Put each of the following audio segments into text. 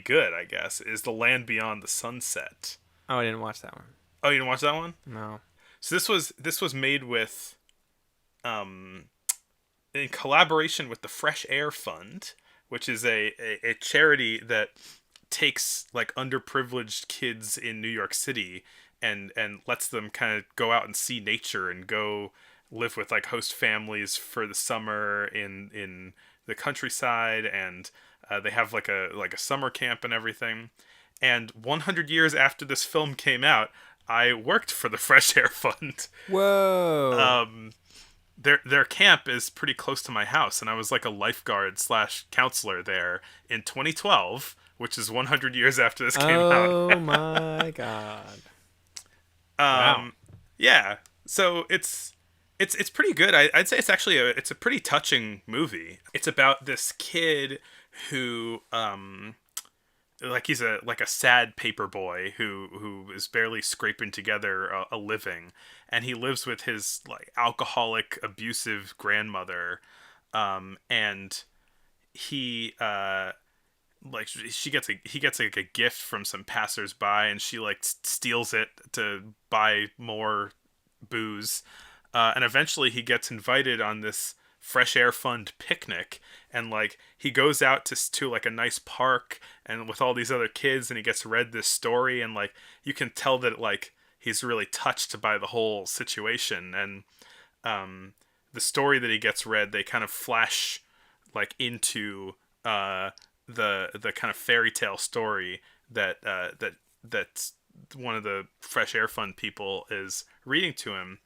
good, I guess, is The Land Beyond the Sunset. Oh, I didn't watch that one. Oh, you didn't watch that one? No. So this was made with um in collaboration with the Fresh Air Fund, which is a charity that takes like underprivileged kids in New York City and lets them kind of go out and see nature and go live with like host families for the summer in the countryside, and they have like a summer camp and everything. And 100 years after this film came out, I worked for the Fresh Air Fund. Whoa. Um, their camp is pretty close to my house, and I was like a lifeguard slash counselor there in 2012, which is 100 years after this came out. Oh my god. Wow. um, yeah, so it's pretty good. I'd say it's actually it's a pretty touching movie. It's about this kid who like he's a sad paper boy who is barely scraping together a living, and he lives with his like alcoholic abusive grandmother, and he like he gets like a gift from some passersby, and she like steals it to buy more booze, and eventually he gets invited on this Fresh Air Fund picnic, and like he goes out to like a nice park and with all these other kids, and he gets read this story, and like you can tell that like he's really touched by the whole situation. And the story that he gets read, they kind of flash like into the kind of fairy tale story that one of the Fresh Air Fund people is reading to him,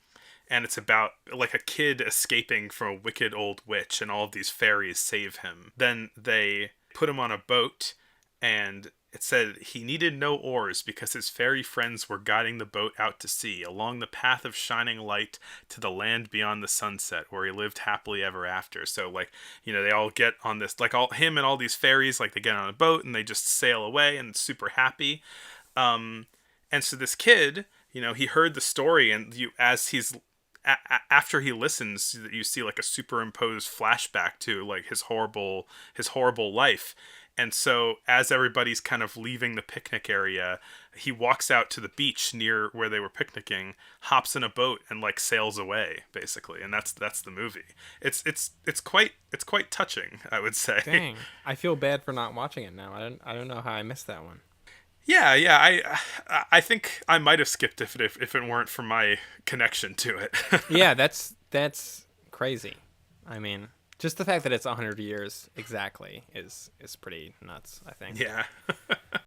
and it's about like a kid escaping from a wicked old witch, and all of these fairies save him. Then they put him on a boat, and it said he needed no oars because his fairy friends were guiding the boat out to sea along the path of shining light to the land beyond the sunset, where he lived happily ever after. So like, they all get on this, like all him and all these fairies, like they get on a boat and they just sail away and it's super happy. And so this kid, he heard the story, and as he's after he listens, you see like a superimposed flashback to like his horrible life. And so as everybody's kind of leaving the picnic area, he walks out to the beach near where they were picnicking, hops in a boat, and like sails away basically. And that's the movie. It's quite touching, I would say. Dang. I feel bad for not watching it now. I don't know how I missed that one. Yeah. I think I might have skipped it if it weren't for my connection to it. Yeah, that's crazy. I mean, just the fact that it's 100 years exactly is pretty nuts, I think. Yeah.